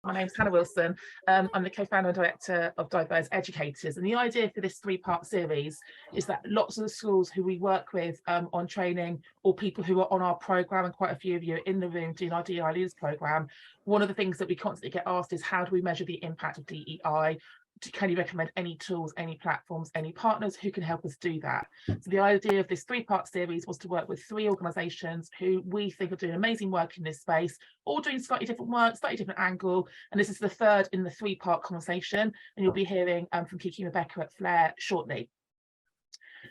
My name's Hannah Wilson. I'm the co-founder and director of Diverse Educators, and the idea for this three-part series is that lots of the schools who we work with on training, or people who are on our programme, and quite a few of you are in the room doing our DEI Leaders programme, one of the things that we constantly get asked is, how do we measure the impact of DEI? Can you recommend any tools, any platforms, any partners who can help us do that? So the idea of this three-part series was to work with three organisations who we think are doing amazing work in this space, all doing slightly different work, slightly different angle, and this is the third in the three-part conversation, and you'll be hearing from Kiki and Rebecca at FLAIR shortly.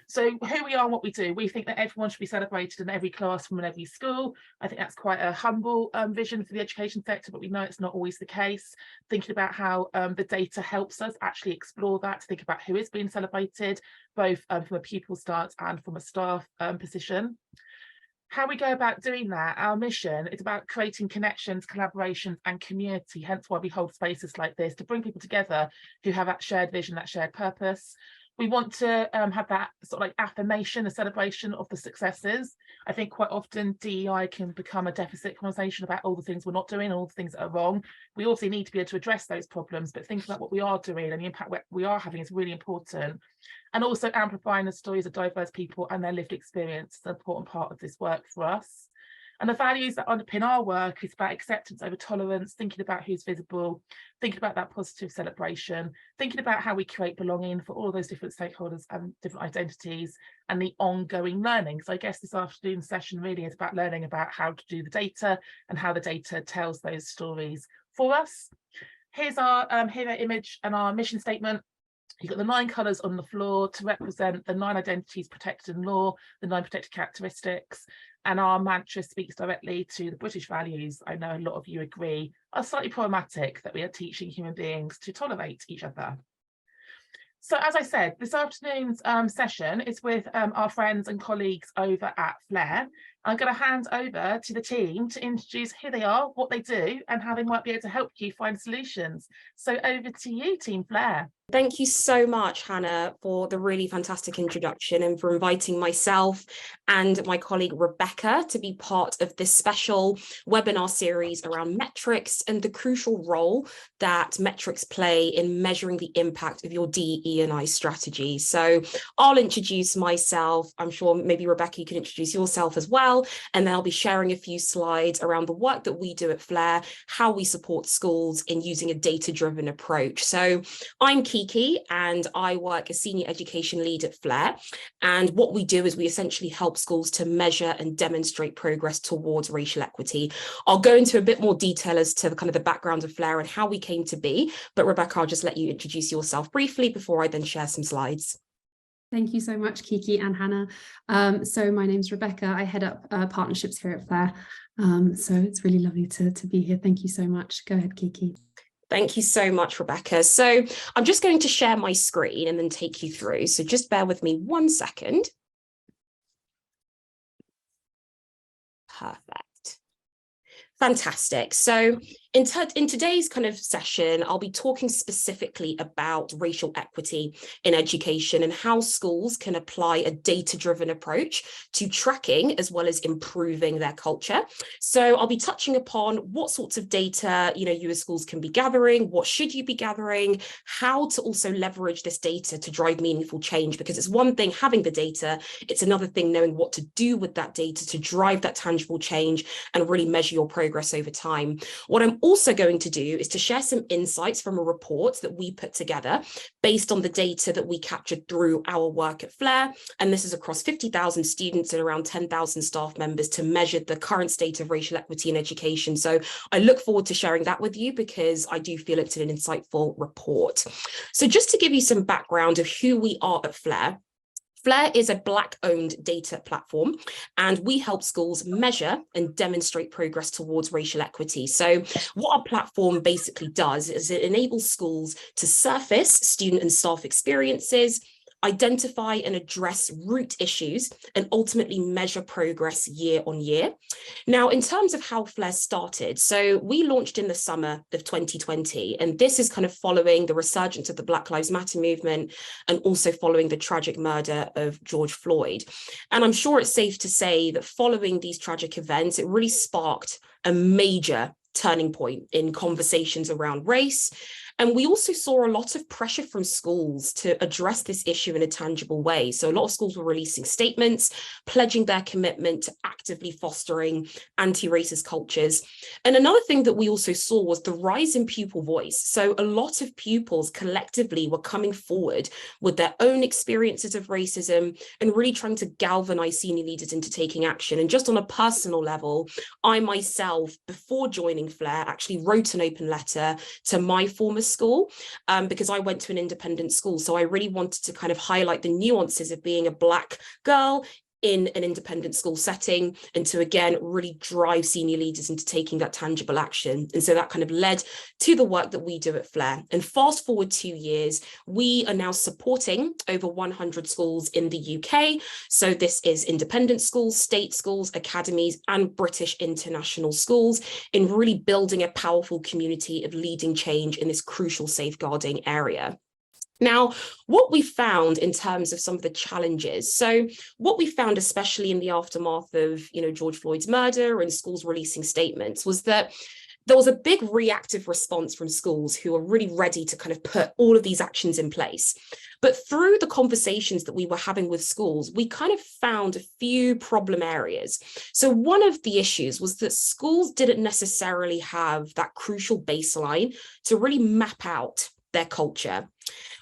So who we are and what we do, we think that everyone should be celebrated in every classroom and every school. I think that's quite a humble vision for the education sector, but we know it's not always the case. Thinking about how the data helps us actually explore that, to think about who is being celebrated, both from a pupil stance and from a staff position. How we go about doing that, our mission is about creating connections, collaborations and community, hence why we hold spaces like this, to bring people together who have that shared vision, that shared purpose. We want to have that sort of like affirmation, a celebration of the successes. I think quite often DEI can become a deficit conversation about all the things we're not doing, all the things that are wrong. We also need to be able to address those problems, but thinking about what we are doing and the impact we are having is really important. And also amplifying the stories of diverse people and their lived experience is an important part of this work for us. And the values that underpin our work is about acceptance over tolerance, thinking about who's visible, thinking about that positive celebration, thinking about how we create belonging for all those different stakeholders and different identities, and the ongoing learning. So I guess this afternoon's session really is about learning about how to do the data and how the data tells those stories for us. Here's our hero image and our mission statement. You've got the 9 colours on the floor to represent the 9 identities protected in law, the 9 protected characteristics, and our mantra speaks directly to the British values. I know a lot of you agree are slightly problematic, that we are teaching human beings to tolerate each other. So as I said, this afternoon's session is with our friends and colleagues over at FLAIR. I'm going to hand over to the team to introduce who they are, what they do, and how they might be able to help you find solutions. So over to you, Team FLAIR. Thank you so much, Hannah, for the really fantastic introduction and for inviting myself and my colleague Rebecca to be part of this special webinar series around metrics and the crucial role that metrics play in measuring the impact of your DE&I strategy. So I'll introduce myself. I'm sure maybe Rebecca, you can introduce yourself as well, and then I'll be sharing a few slides around the work that we do at FLAIR, how we support schools in using a data-driven approach. So I'm Kiki, and I work as Senior Education Lead at FLAIR. And what we do is we essentially help schools to measure and demonstrate progress towards racial equity. I'll go into a bit more detail as to the background of FLAIR and how we came to be, but Rebecca, I'll just let you introduce yourself briefly before I then share some slides. Thank you so much, Kiki and Hannah. So my name's Rebecca. I head up partnerships here at FLAIR. So it's really lovely to be here. Thank you so much. Go ahead, Kiki. Thank you so much, Rebecca. So I'm just going to share my screen and then take you through. So just bear with me 1 second. Perfect. Fantastic. So in today's session, I'll be talking specifically about racial equity in education and how schools can apply a data-driven approach to tracking as well as improving their culture. So I'll be touching upon what sorts of data, you as schools can be gathering, what should you be gathering, how to also leverage this data to drive meaningful change, because it's one thing having the data, it's another thing knowing what to do with that data to drive that tangible change and really measure your progress over time. What I'm also going to do is to share some insights from a report that we put together based on the data that we captured through our work at FLAIR. And this is across 50,000 students and around 10,000 staff members to measure the current state of racial equity in education. So I look forward to sharing that with you because I do feel it's an insightful report. So just to give you some background of who we are at FLAIR, FLAIR is a Black-owned data platform, and we help schools measure and demonstrate progress towards racial equity. So what our platform basically does is it enables schools to surface student and staff experiences, identify and address root issues, and ultimately measure progress year on year. Now, in terms of how FLAIR started, so we launched in the summer of 2020, and this is following the resurgence of the Black Lives Matter movement and also following the tragic murder of George Floyd. And I'm sure it's safe to say that following these tragic events, it really sparked a major turning point in conversations around race. And we also saw a lot of pressure from schools to address this issue in a tangible way. So a lot of schools were releasing statements, pledging their commitment to actively fostering anti-racist cultures. And another thing that we also saw was the rise in pupil voice. So a lot of pupils collectively were coming forward with their own experiences of racism and really trying to galvanize senior leaders into taking action. And just on a personal level, I myself, before joining FLAIR, actually wrote an open letter to my former school because I went to an independent school. So I really wanted to kind of highlight the nuances of being a Black girl in an independent school setting, and to again really drive senior leaders into taking that tangible action. And so that kind of led to the work that we do at FLAIR. And fast forward 2 years, we are now supporting over 100 schools in the UK. So this is independent schools, state schools, academies, and British international schools in really building a powerful community of leading change in this crucial safeguarding area. Now, what we found in terms of some of the challenges, so what we found, especially in the aftermath of, George Floyd's murder and schools releasing statements, was that there was a big reactive response from schools who were really ready to kind of put all of these actions in place. But through the conversations that we were having with schools, we kind of found a few problem areas. So one of the issues was that schools didn't necessarily have that crucial baseline to really map out their culture.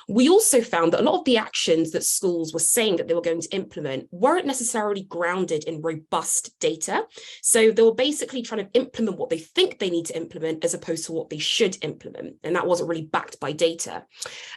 We also found that a lot of the actions that schools were saying that they were going to implement weren't necessarily grounded in robust data. So they were basically trying to implement what they think they need to implement as opposed to what they should implement. And that wasn't really backed by data.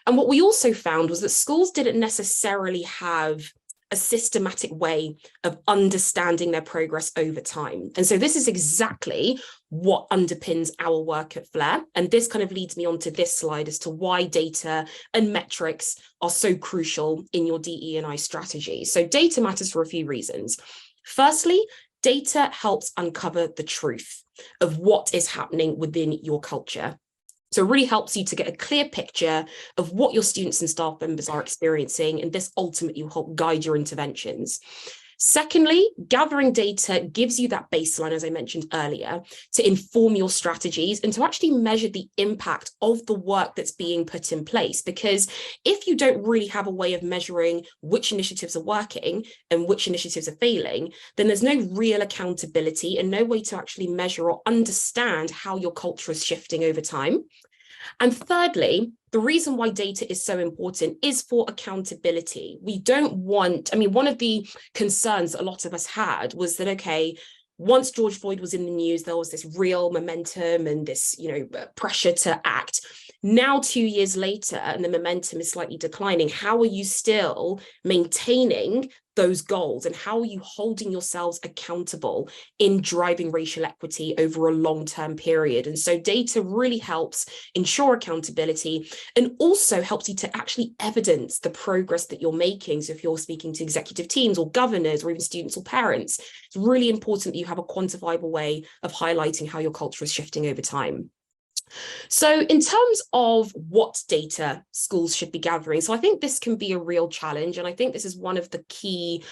And what we also found was that schools didn't necessarily have a systematic way of understanding their progress over time. And so this is exactly what underpins our work at FLAIR. And this kind of leads me on to this slide as to why data and metrics are so crucial in your DE&I strategy. So data matters for a few reasons. Firstly, data helps uncover the truth of what is happening within your culture. So it really helps you to get a clear picture of what your students and staff members are experiencing, and this ultimately will help guide your interventions. Secondly, gathering data gives you that baseline, as I mentioned earlier, to inform your strategies and to actually measure the impact of the work that's being put in place. Because if you don't really have a way of measuring which initiatives are working and which initiatives are failing, then there's no real accountability and no way to actually measure or understand how your culture is shifting over time. And thirdly, the reason why data is so important is for accountability. We don't want, one of the concerns that a lot of us had was that, okay, once George Floyd was in the news, there was this real momentum and this, pressure to act. Now, 2 years later, and the momentum is slightly declining, how are you still maintaining those goals, and how are you holding yourselves accountable in driving racial equity over a long-term period? And so data really helps ensure accountability and also helps you to actually evidence the progress that you're making. So if you're speaking to executive teams or governors or even students or parents, it's really important that you have a quantifiable way of highlighting how your culture is shifting over time. So in terms of what data schools should be gathering, so I think this can be a real challenge. And I think this is one of the key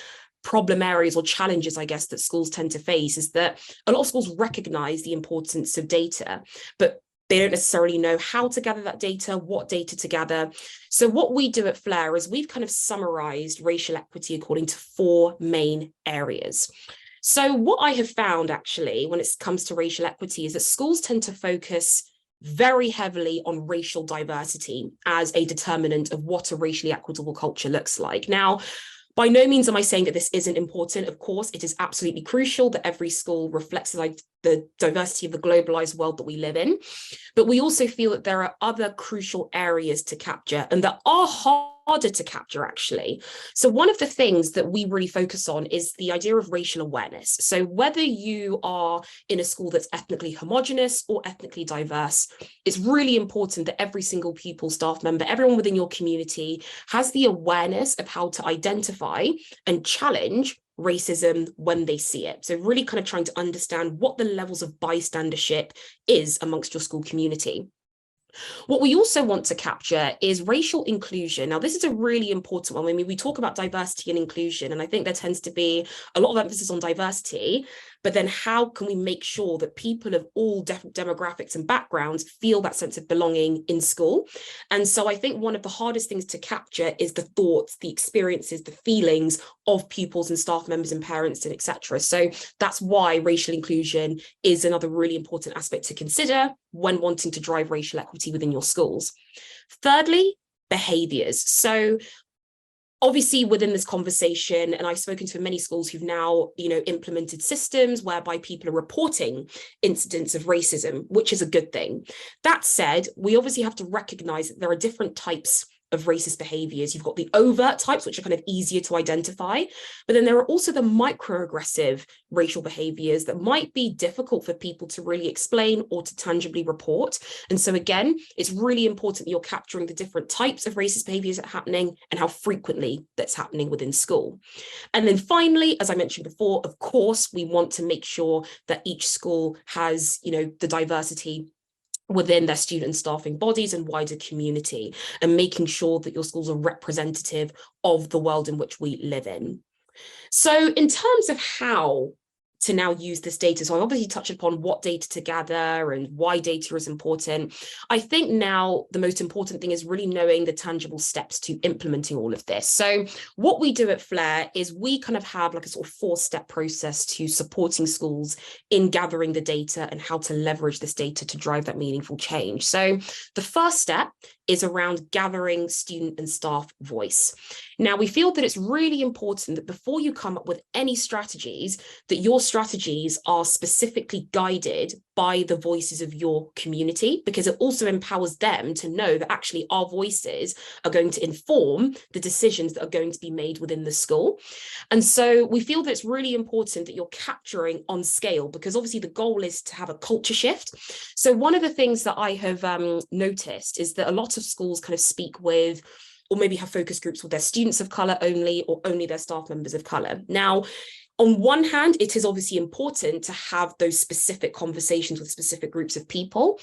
problem areas or challenges, I guess, that schools tend to face, is that a lot of schools recognize the importance of data, but they don't necessarily know how to gather that data, what data to gather. So what we do at FLAIR is we've kind of summarized racial equity according to 4 main areas. So what I have found actually when it comes to racial equity is that schools tend to focus very heavily on racial diversity as a determinant of what a racially equitable culture looks like. Now, by no means am I saying that this isn't important. Of course, it is absolutely crucial that every school reflects the diversity of the globalized world that we live in. But we also feel that there are other crucial areas to capture and that are harder to capture, actually. So one of the things that we really focus on is the idea of racial awareness. So whether you are in a school that's ethnically homogenous or ethnically diverse, it's really important that every single pupil, staff member, everyone within your community has the awareness of how to identify and challenge racism when they see it. So really kind of trying to understand what the levels of bystandership is amongst your school community. What we also want to capture is racial inclusion. Now, this is a really important one. I mean, we talk about diversity and inclusion, and I think there tends to be a lot of emphasis on diversity, but then how can we make sure that people of all different demographics and backgrounds feel that sense of belonging in school? And so I think one of the hardest things to capture is the thoughts, the experiences, the feelings of pupils and staff members and parents and etc. So that's why racial inclusion is another really important aspect to consider when wanting to drive racial equity within your schools. Thirdly, behaviours. So obviously within this conversation, and I've spoken to many schools who've now, implemented systems whereby people are reporting incidents of racism, which is a good thing. That said, we obviously have to recognise that there are different types of racist behaviours. You've got the overt types, which are kind of easier to identify, but then there are also the microaggressive racial behaviours that might be difficult for people to really explain or to tangibly report. And so again, it's really important that you're capturing the different types of racist behaviours that are happening and how frequently that's happening within school. And then finally, as I mentioned before, of course, we want to make sure that each school has, the diversity within their student and staffing bodies and wider community, and making sure that your schools are representative of the world in which we live in. So in terms of how to now use this data, so I obviously touched upon what data to gather and why data is important. I think now the most important thing is really knowing the tangible steps to implementing all of this. So what we do at FLAIR is we kind of have like a sort of 4-step process to supporting schools in gathering the data and how to leverage this data to drive that meaningful change. So the first step is around gathering student and staff voice. Now, we feel that it's really important that before you come up with any strategies, that your strategies are specifically guided by the voices of your community, because it also empowers them to know that actually our voices are going to inform the decisions that are going to be made within the school. And so we feel that it's really important that you're capturing on scale, because obviously the goal is to have a culture shift. So one of the things that I have noticed is that a lot of schools kind of speak with, or maybe have focus groups with their students of colour only, or only their staff members of colour. Now, on one hand, it is obviously important to have those specific conversations with specific groups of people.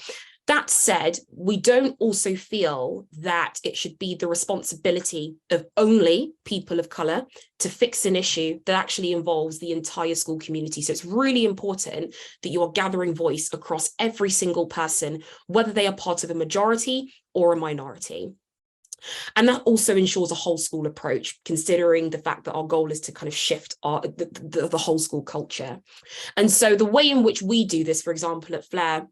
That said, we don't also feel that it should be the responsibility of only people of colour to fix an issue that actually involves the entire school community. So it's really important that you are gathering voice across every single person, whether they are part of a majority or a minority. And that also ensures a whole school approach, considering the fact that our goal is to kind of shift the whole school culture. And so the way in which we do this, for example, at FLAIR,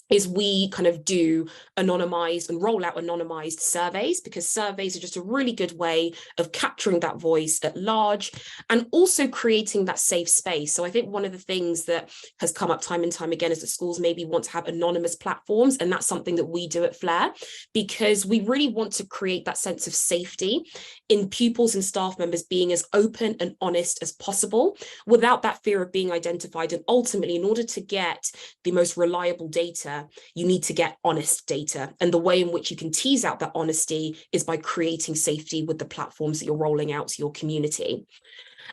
is we kind of do anonymized and roll out anonymized surveys, because surveys are just a really good way of capturing that voice at large and also creating that safe space. So I think one of the things that has come up time and time again is that schools maybe want to have anonymous platforms, and that's something that we do at FLAIR, because we really want to create that sense of safety in pupils and staff members being as open and honest as possible without that fear of being identified. And ultimately, in order to get the most reliable data, you need to get honest data. And the way in which you can tease out that honesty is by creating safety with the platforms that you're rolling out to your community.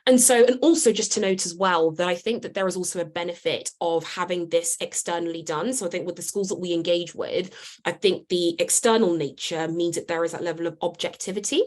And so, and also just to note as well, that I think that there is also a benefit of having this externally done. So I think with the schools that we engage with, I think the external nature means that there is that level of objectivity.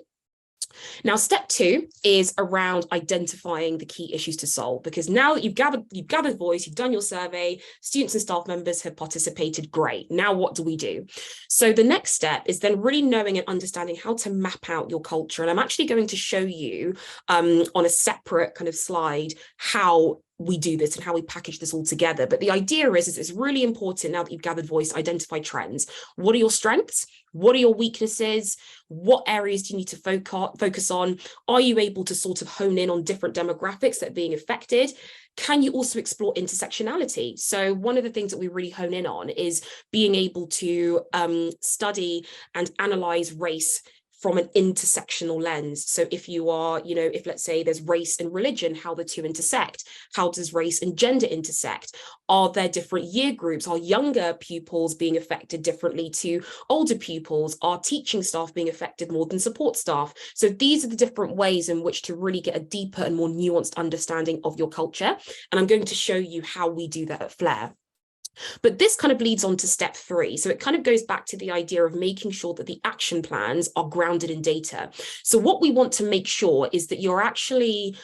Now, step 2 is around identifying the key issues to solve, because now that you've gathered voice, you've done your survey, students and staff members have participated, great. Now what do we do? So the next step is then really knowing and understanding how to map out your culture. And I'm actually going to show you on a separate kind of slide how we do this and how we package this all together. But the idea is it's really important, now that you've gathered voice, identify trends. What are your strengths? What are your weaknesses? What areas do you need to focus on? Are you able to sort of hone in on different demographics that are being affected? Can you also explore intersectionality? So one of the things that we really hone in on is being able to study and analyze race from an intersectional lens. So if you are, if let's say there's race and religion, how the two intersect, how does race and gender intersect? Are there different year groups? Are younger pupils being affected differently to older pupils? Are teaching staff being affected more than support staff? So these are the different ways in which to really get a deeper and more nuanced understanding of your culture. And I'm going to show you how we do that at FLAIR. But this kind of leads on to step 3. So it kind of goes back to the idea of making sure that the action plans are grounded in data. So what we want to make sure is that you're actually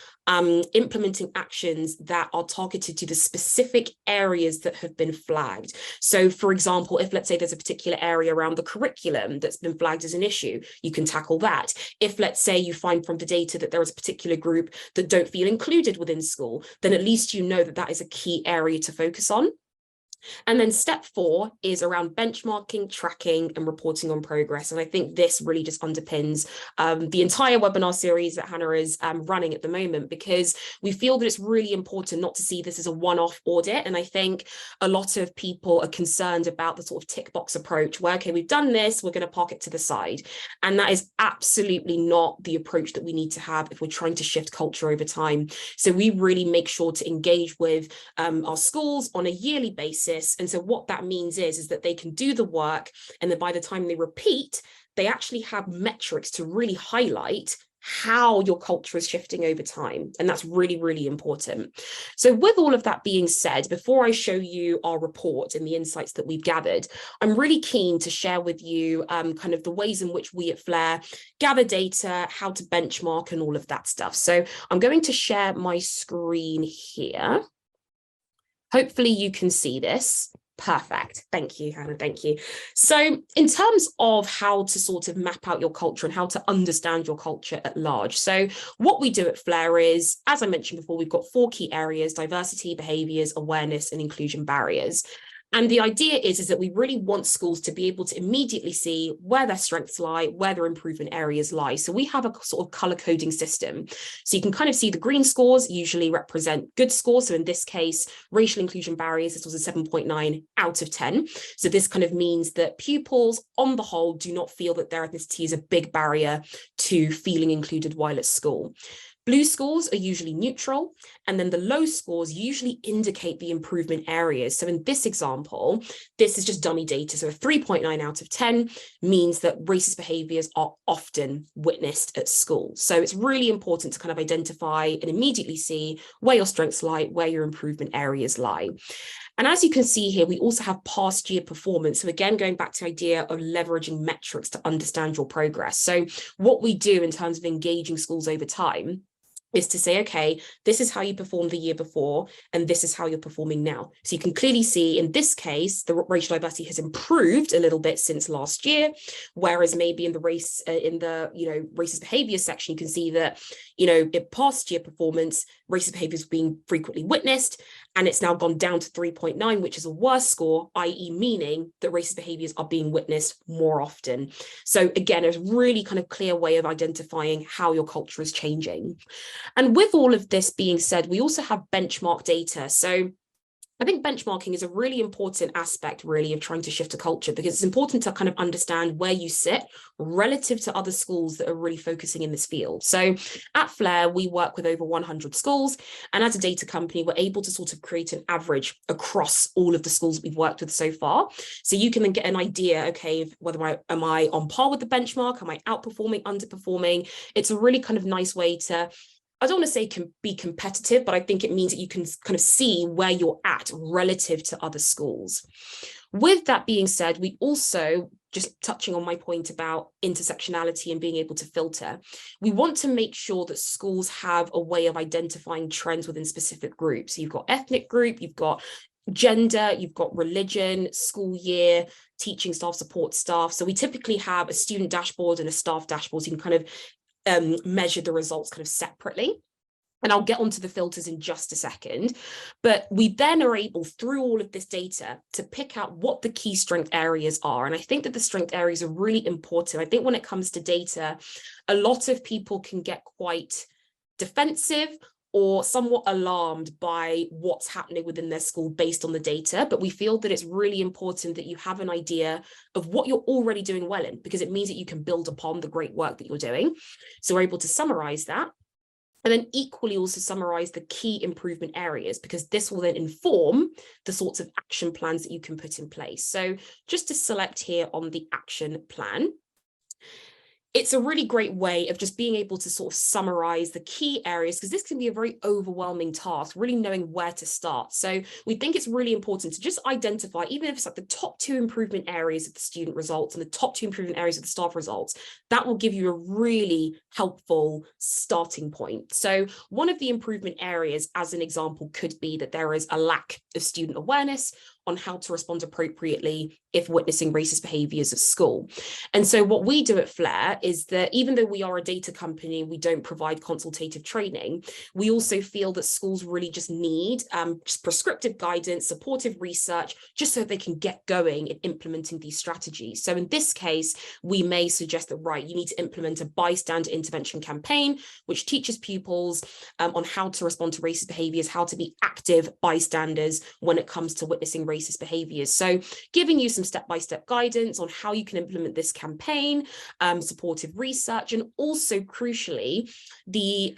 implementing actions that are targeted to the specific areas that have been flagged. So for example, if let's say there's a particular area around the curriculum that's been flagged as an issue, you can tackle that. If let's say you find from the data that there is a particular group that don't feel included within school, then at least you know that that is a key area to focus on. And then step 4 is around benchmarking, tracking, and reporting on progress. And I think this really just underpins the entire webinar series that Hannah is running at the moment, because we feel that it's really important not to see this as a one-off audit. And I think a lot of people are concerned about the sort of tick box approach where, okay, we've done this, we're going to park it to the side. And that is absolutely not the approach that we need to have if we're trying to shift culture over time. So we really make sure to engage with our schools on a yearly basis. And so what that means is that they can do the work, and then by the time they repeat, they actually have metrics to really highlight how your culture is shifting over time. And that's really, really important. So with all of that being said, before I show you our report and the insights that we've gathered, I'm really keen to share with you kind of the ways in which we at FLAIR gather data, how to benchmark, and all of that stuff. So I'm going to share my screen here. Hopefully you can see this. Perfect. Thank you, Hannah. Thank you. So in terms of how to sort of map out your culture and how to understand your culture at large. So what we do at FLAIR is, as I mentioned before, we've got 4 key areas: diversity, behaviours, awareness, and inclusion barriers. And the idea is that we really want schools to be able to immediately see where their strengths lie, where their improvement areas lie. So we have a sort of color coding system. So you can kind of see the green scores usually represent good scores. So in this case, racial inclusion barriers, this was a 7.9 out of 10. So this kind of means that pupils on the whole do not feel that their ethnicity is a big barrier to feeling included while at school. Blue scores are usually neutral, and then the low scores usually indicate the improvement areas. So in this example, this is just dummy data. So a 3.9 out of 10 means that racist behaviours are often witnessed at school. So it's really important to kind of identify and immediately see where your strengths lie, where your improvement areas lie. And as you can see here, we also have past year performance. So again, going back to the idea of leveraging metrics to understand your progress. So what we do in terms of engaging schools over time is to say, okay, this is how you performed the year before, and this is how you're performing now. So you can clearly see in this case, the racial diversity has improved a little bit since last year, whereas maybe in the racist behaviour section, you can see that, in past year performance, racist behaviours being frequently witnessed, and it's now gone down to 3.9, which is a worse score, i.e. meaning that racist behaviours are being witnessed more often. So again, a really kind of clear way of identifying how your culture is changing. And with all of this being said, we also have benchmark data. So I think benchmarking is a really important aspect, really, of trying to shift a culture, because it's important to kind of understand where you sit relative to other schools that are really focusing in this field. So at FLAIR, we work with over 100 schools. And as a data company, we're able to sort of create an average across all of the schools we've worked with so far. So you can then get an idea, okay, whether am I on par with the benchmark? Am I outperforming, underperforming? It's a really kind of nice way to, I don't want to say be competitive, but I think it means that you can kind of see where you're at relative to other schools. With that being said, we also, just touching on my point about intersectionality and being able to filter, we want to make sure that schools have a way of identifying trends within specific groups. So you've got ethnic group, you've got gender, you've got religion, school year, teaching staff, support staff. So we typically have a student dashboard and a staff dashboard. So you can kind of measure the results kind of separately. And I'll get onto the filters in just a second. But we then are able, through all of this data, to pick out what the key strength areas are. And I think that the strength areas are really important. I think when it comes to data, a lot of people can get quite defensive or somewhat alarmed by what's happening within their school based on the data. But we feel that it's really important that you have an idea of what you're already doing well in, because it means that you can build upon the great work that you're doing. So we're able to summarize that. And then equally also summarize the key improvement areas, because this will then inform the sorts of action plans that you can put in place. So just to select here on the action plan, it's a really great way of just being able to sort of summarize the key areas, because this can be a very overwhelming task, really knowing where to start. So we think it's really important to just identify, even if it's like the top 2 improvement areas of the student results and the top 2 improvement areas of the staff results, that will give you a really helpful starting point. So one of the improvement areas, as an example, could be that there is a lack of student awareness on how to respond appropriately if witnessing racist behaviours at school. And so what we do at FLAIR is that even though we are a data company, we don't provide consultative training, we also feel that schools really just need just prescriptive guidance, supportive research, just so they can get going in implementing these strategies. So in this case, we may suggest that, right, you need to implement a bystander intervention campaign, which teaches pupils on how to respond to racist behaviours, how to be active bystanders when it comes to witnessing racist behaviours. So giving you some step-by-step guidance on how you can implement this campaign, supportive research, and also crucially, the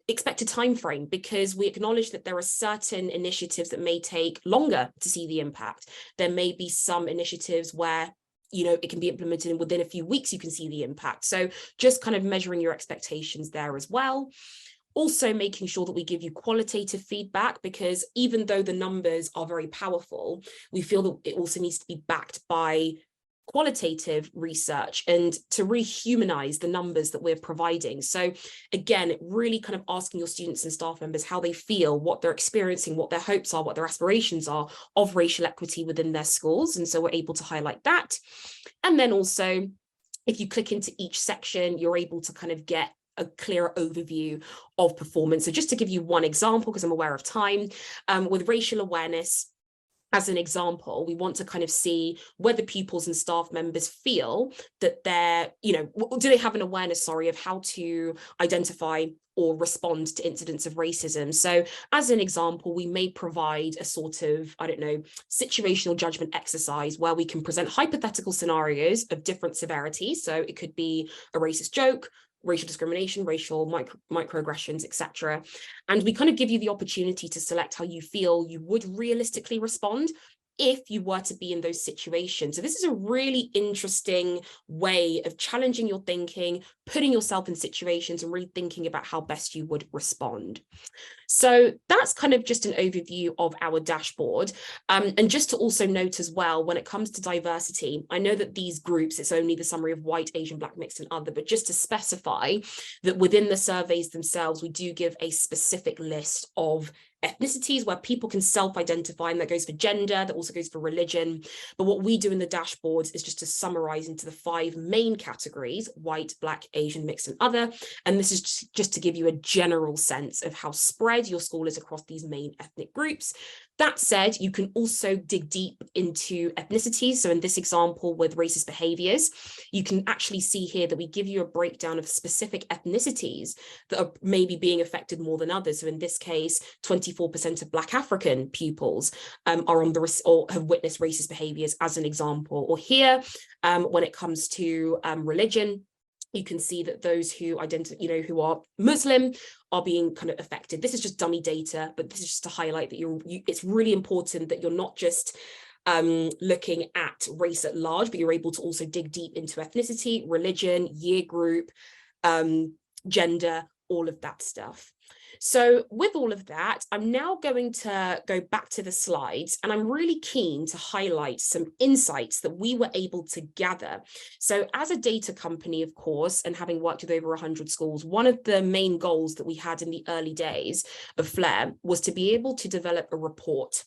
expected time frame, because we acknowledge that there are certain initiatives that may take longer to see the impact. There may be some initiatives where it can be implemented and within a few weeks you can see the impact. So just kind of measuring your expectations there as well. Also making sure that we give you qualitative feedback, because even though the numbers are very powerful, we feel that it also needs to be backed by qualitative research and to rehumanize the numbers that we're providing. So again, really kind of asking your students and staff members how they feel, what they're experiencing, what their hopes are, what their aspirations are of racial equity within their schools. And so we're able to highlight that. And then also, if you click into each section, you're able to kind of get a clearer overview of performance. So just to give you one example, because I'm aware of time, with racial awareness, as an example, we want to kind of see whether pupils and staff members feel that they're, do they have an awareness, of how to identify or respond to incidents of racism. So as an example, we may provide a sort of, situational judgment exercise where we can present hypothetical scenarios of different severities. So it could be a racist joke, racial discrimination, racial microaggressions, etc. And we kind of give you the opportunity to select how you feel you would realistically respond if you were to be in those situations. So this is a really interesting way of challenging your thinking, putting yourself in situations and really thinking about how best you would respond. So that's kind of just an overview of our dashboard. And just to also note as well, when it comes to diversity, I know that these groups, it's only the summary of white, Asian, Black, mixed and other, but just to specify that within the surveys themselves, we do give a specific list of ethnicities where people can self-identify, and that goes for gender, that also goes for religion. But what we do in the dashboards is just to summarize into the 5 main categories: white, Black, Asian, mixed and other. And this is just to give you a general sense of how spread your school is across these main ethnic groups. That said, you can also dig deep into ethnicities. So in this example with racist behaviours, you can actually see here that we give you a breakdown of specific ethnicities that are maybe being affected more than others. So in this case, 24% of Black African pupils are on the or have witnessed racist behaviours, as an example. Or here, when it comes to religion, you can see that those who who are Muslim are being kind of affected. This is just dummy data, but this is just to highlight that it's really important that you're not just looking at race at large, but you're able to also dig deep into ethnicity, religion, year group, gender, all of that stuff. So with all of that, I'm now going to go back to the slides, and I'm really keen to highlight some insights that we were able to gather. So as a data company, of course, and having worked with over 100 schools, one of the main goals that we had in the early days of FLAIR was to be able to develop a report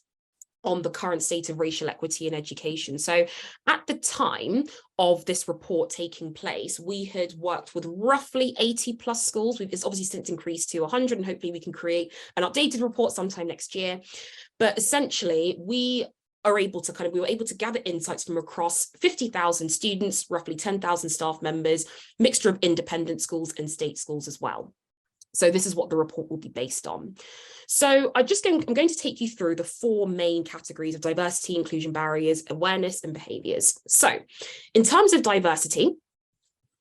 on the current state of racial equity in education. So at the time of this report taking place, we had worked with roughly 80 plus schools. It's obviously since increased to 100, and hopefully we can create an updated report sometime next year. But essentially, we were able to gather insights from across 50,000 students, roughly 10,000 staff members, mixture of independent schools and state schools as well. So this is what the report will be based on. So I'm going to take you through the 4 main categories of diversity, inclusion barriers, awareness, and behaviours. So in terms of diversity,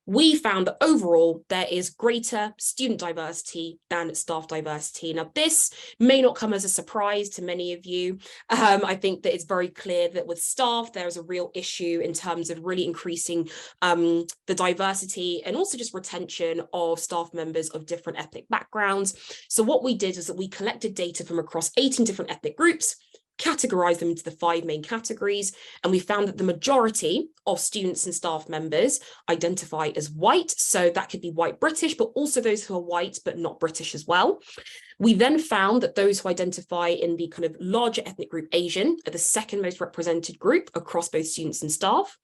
we found that overall there is greater student diversity than staff diversity. Now, this may not come as a surprise to many of you. I think that it's very clear that with staff, there's a real issue in terms of really increasing the diversity and also just retention of staff members of different ethnic backgrounds. So what we did is that we collected data from across 18 different ethnic groups, categorized them into the 5 main categories, and we found that the majority of students and staff members identify as white. So that could be white British, but also those who are white but not British as well. We then found that those who identify in the kind of larger ethnic group Asian are the second most represented group across both students and staff,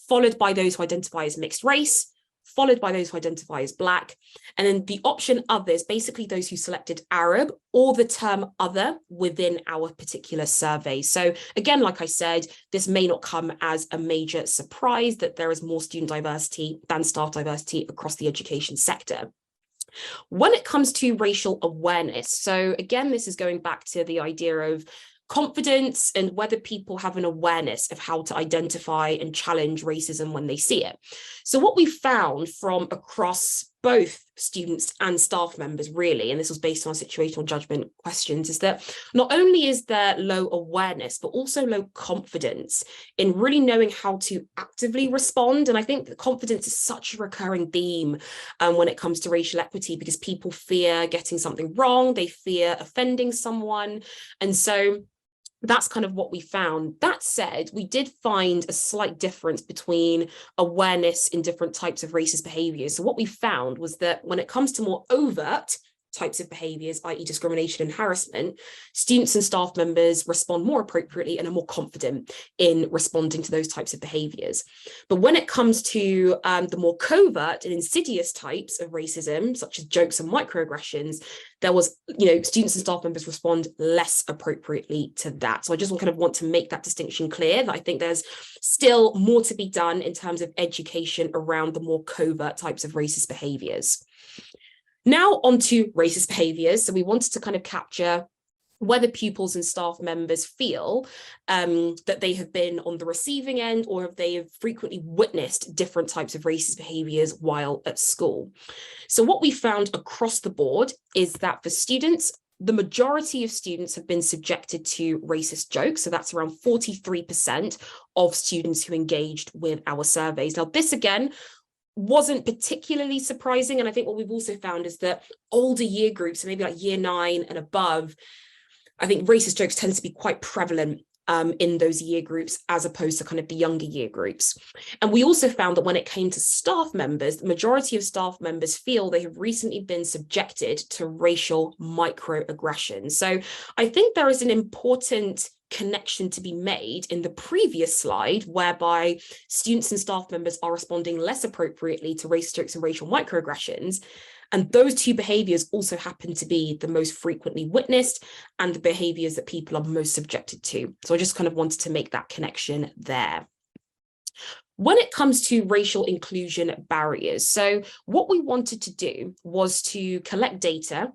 followed by those who identify as mixed race, followed by those who identify as Black. And then the option others, basically those who selected Arab or the term other within our particular survey. So again, like I said, this may not come as a major surprise that there is more student diversity than staff diversity across the education sector. When it comes to racial awareness, so again, this is going back to the idea of confidence and whether people have an awareness of how to identify and challenge racism when they see it. So what we found from across both students and staff members really, and this was based on situational judgment questions, is that not only is there low awareness, but also low confidence in really knowing how to actively respond. And I think that confidence is such a recurring theme when it comes to racial equity, because people fear getting something wrong, they fear offending someone. And so that's kind of what we found. That said, we did find a slight difference between awareness in different types of racist behaviours. So what we found was that when it comes to more overt types of behaviours, i.e. discrimination and harassment, students and staff members respond more appropriately and are more confident in responding to those types of behaviours. But when it comes to the more covert and insidious types of racism, such as jokes and microaggressions, there was, students and staff members respond less appropriately to that. So I just kind of want to make that distinction clear, that I think there's still more to be done in terms of education around the more covert types of racist behaviours. Now onto racist behaviours. So we wanted to kind of capture whether pupils and staff members feel that they have been on the receiving end, or if they have frequently witnessed different types of racist behaviours while at school. So what we found across the board is that for students, the majority of students have been subjected to racist jokes. So that's around 43% of students who engaged with our surveys. Now, this again wasn't particularly surprising. And I think what we've also found is that older year groups, so maybe like year 9 and above, I think racist jokes tend to be quite prevalent in those year groups, as opposed to kind of the younger year groups. And we also found that when it came to staff members, the majority of staff members feel they have recently been subjected to racial microaggressions. So I think there is an important connection to be made in the previous slide, whereby students and staff members are responding less appropriately to racist jokes and racial microaggressions. And those two behaviours also happen to be the most frequently witnessed and the behaviours that people are most subjected to. So I just kind of wanted to make that connection there. When it comes to racial inclusion barriers, so what we wanted to do was to collect data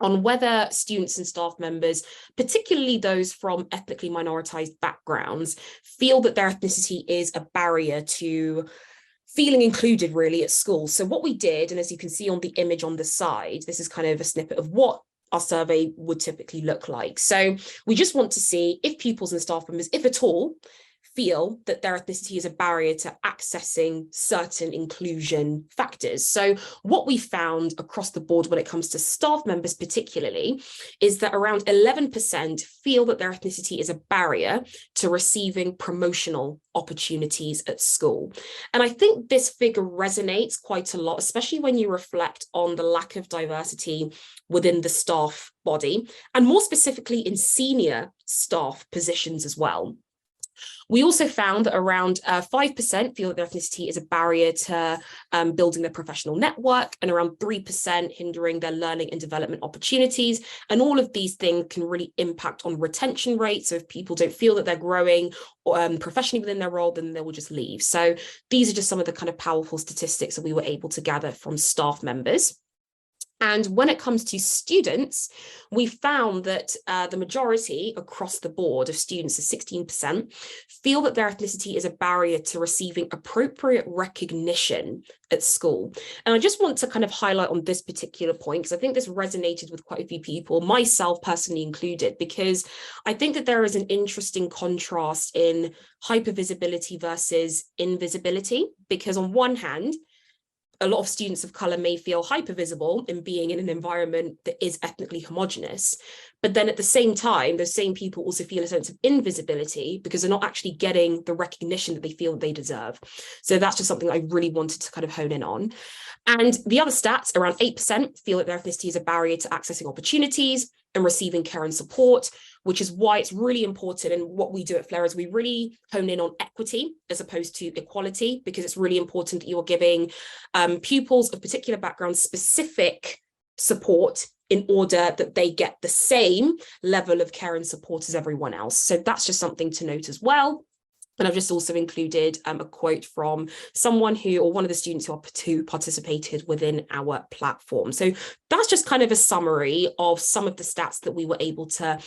on whether students and staff members, particularly those from ethnically minoritized backgrounds, feel that their ethnicity is a barrier to feeling included really at school. So what we did, and as you can see on the image on the side, this is kind of a snippet of what our survey would typically look like. So we just want to see if pupils and staff members, if at all, feel that their ethnicity is a barrier to accessing certain inclusion factors. So what we found across the board when it comes to staff members particularly is that around 11% feel that their ethnicity is a barrier to receiving promotional opportunities at school. And I think this figure resonates quite a lot, especially when you reflect on the lack of diversity within the staff body, and more specifically in senior staff positions as well. We also found that around 5% feel that their ethnicity is a barrier to building their professional network, and around 3% hindering their learning and development opportunities. And all of these things can really impact on retention rates. So if people don't feel that they're growing professionally within their role, then they will just leave. So these are just some of the kind of powerful statistics that we were able to gather from staff members. And when it comes to students, we found that the majority across the board of students, so 16%, feel that their ethnicity is a barrier to receiving appropriate recognition at school. And I just want to kind of highlight on this particular point, because I think this resonated with quite a few people, myself personally included, because I think that there is an interesting contrast in hypervisibility versus invisibility, because on one hand, a lot of students of colour may feel hypervisible in being in an environment that is ethnically homogenous. But then at the same time, those same people also feel a sense of invisibility because they're not actually getting the recognition that they feel they deserve. So that's just something I really wanted to kind of hone in on. And the other stats, around 8% feel that their ethnicity is a barrier to accessing opportunities and receiving care and support, which is why it's really important. And what we do at FLAIR is we really hone in on equity as opposed to equality, because it's really important that you're giving pupils of particular backgrounds specific support in order that they get the same level of care and support as everyone else. So that's just something to note as well. And I've just also included a quote from someone one of the students who participated within our platform. So that's just kind of a summary of some of the stats that we were able to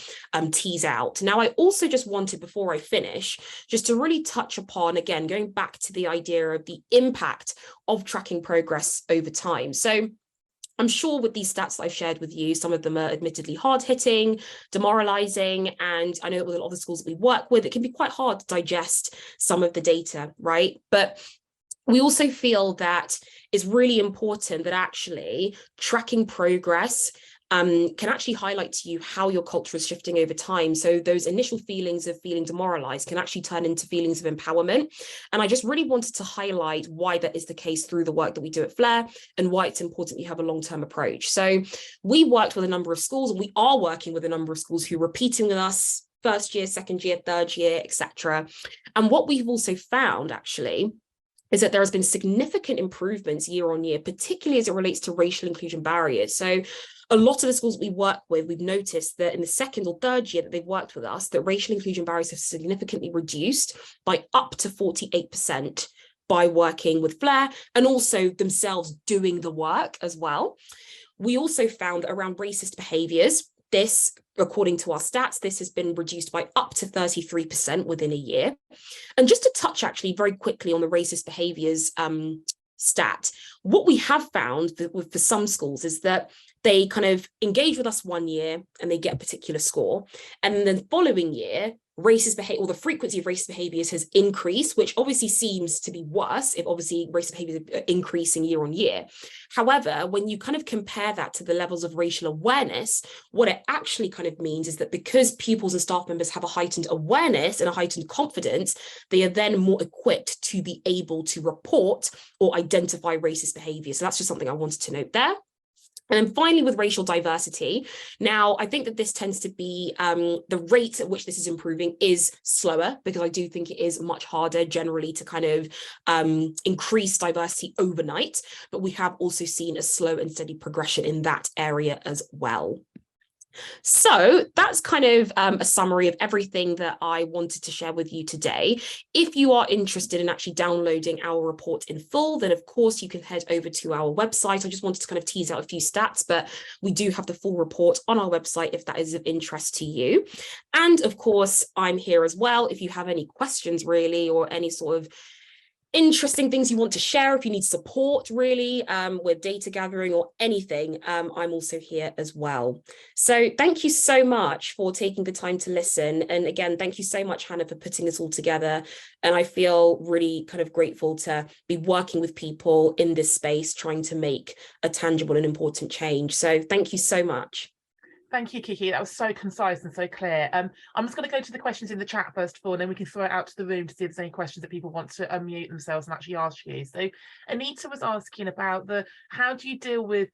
tease out. Now, I also just wanted, before I finish, just to really touch upon, again, going back to the idea of the impact of tracking progress over time. So I'm sure with these stats that I've shared with you, some of them are admittedly hard-hitting, demoralizing, and I know that with a lot of the schools that we work with, it can be quite hard to digest some of the data, right? But we also feel that it's really important that actually tracking progress can actually highlight to you how your culture is shifting over time. So those initial feelings of feeling demoralized can actually turn into feelings of empowerment. And I just really wanted to highlight why that is the case through the work that we do at FLAIR and why it's important you have a long-term approach. So we worked with a number of schools, and we are working with a number of schools who are repeating with us first year, second year, third year, etc. And what we've also found actually is that there has been significant improvements year on year, particularly as it relates to racial inclusion barriers. So a lot of the schools we work with, we've noticed that in the second or third year that they've worked with us, that racial inclusion barriers have significantly reduced by up to 48% by working with FLAIR, and also themselves doing the work as well. We also found that around racist behaviours, this, according to our stats, this has been reduced by up to 33% within a year. And just to touch actually very quickly on the racist behaviours stat, what we have found for some schools is that they kind of engage with us 1 year and they get a particular score. And then the following year, racist behavior, or the frequency of racist behaviors has increased, which obviously seems to be worse if obviously racist behaviors are increasing year on year. However, when you kind of compare that to the levels of racial awareness, what it actually kind of means is that because pupils and staff members have a heightened awareness and a heightened confidence, they are then more equipped to be able to report or identify racist behavior. So that's just something I wanted to note there. And then finally, with racial diversity, now I think that this tends to be the rate at which this is improving is slower, because I do think it is much harder generally to kind of increase diversity overnight, but we have also seen a slow and steady progression in that area as well. So that's kind of a summary of everything that I wanted to share with you today. If you are interested in actually downloading our report in full, then of course you can head over to our website. I just wanted to kind of tease out a few stats, but we do have the full report on our website if that is of interest to you. And of course, I'm here as well if you have any questions really, or any sort of interesting things you want to share, if you need support really with data gathering or anything, I'm also here as well. So thank you so much for taking the time to listen. And again, thank you so much, Hannah, for putting this all together. And I feel really kind of grateful to be working with people in this space, trying to make a tangible and important change. So thank you so much. Thank you, Kiki. That was so concise and so clear. I'm just going to go to the questions in the chat first of all, and then we can throw it out to the room to see if there's any questions that people want to unmute themselves and actually ask you. So Anita was asking about how do you deal with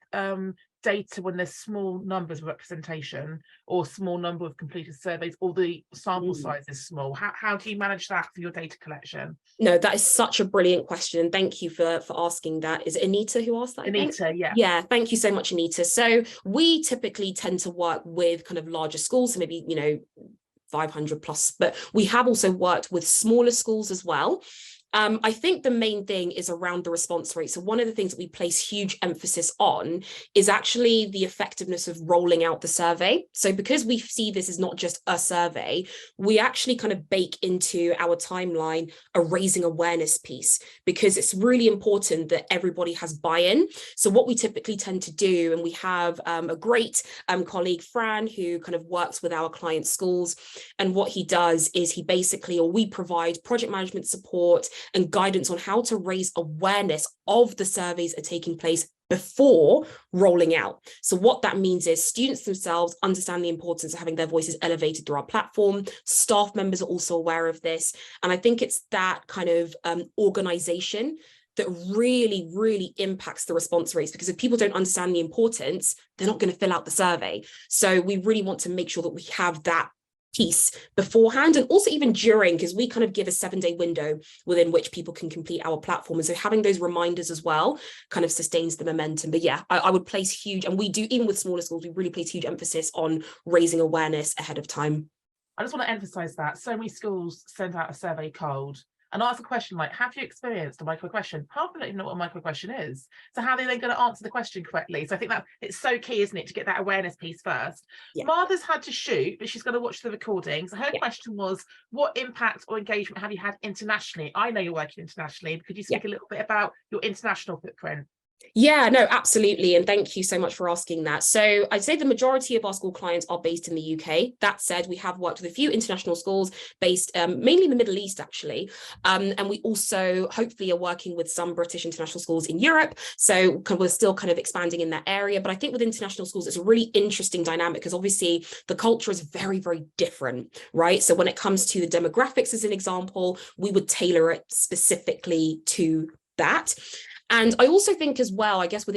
data when there's small numbers of representation or small number of completed surveys, or the sample size is small? How do you manage that for your data collection? No, that is such a brilliant question. And thank you for asking that. Is it Anita who asked that? Anita, yeah. Yeah, thank you so much, Anita. So we typically tend to work with kind of larger schools, so maybe, 500 plus, but we have also worked with smaller schools as well. I think the main thing is around the response rate. So one of the things that we place huge emphasis on is actually the effectiveness of rolling out the survey. So because we see this as not just a survey, we actually kind of bake into our timeline a raising awareness piece, because it's really important that everybody has buy-in. So what we typically tend to do, and we have a great colleague, Fran, who kind of works with our client schools, and what he does is he basically, or we provide project management support and guidance on how to raise awareness of the surveys that are taking place before rolling out. So what that means is students themselves understand the importance of having their voices elevated through our platform. Staff members are also aware of this. And I think it's that kind of organization that really, really impacts the response rates, because if people don't understand the importance, they're not going to fill out the survey. So we really want to make sure that we have that piece beforehand, and also even during, because we kind of give a 7-day window within which people can complete our platform. And so having those reminders as well kind of sustains the momentum. But yeah, I would place huge, and we do, even with smaller schools, we really place huge emphasis on raising awareness ahead of time. I just want to emphasize that so many schools send out a survey cold and ask a question like, have you experienced a microaggression? Half of them don't even know what a microaggression is. So how are they then going to answer the question correctly? So I think that it's so key, isn't it, to get that awareness piece first. Yeah. Martha's had to shoot, but she's going to watch the recording. So her question was, what impact or engagement have you had internationally? I know you're working internationally. Could you speak a little bit about your international footprint? Yeah, no, absolutely. And thank you so much for asking that. So I'd say the majority of our school clients are based in the UK. That said, we have worked with a few international schools based mainly in the Middle East, actually. And we also hopefully are working with some British international schools in Europe. So we're still kind of expanding in that area. But I think with international schools, it's a really interesting dynamic, because obviously the culture is very, very different, right? So when it comes to the demographics, as an example, we would tailor it specifically to that. And I also think as well, I guess with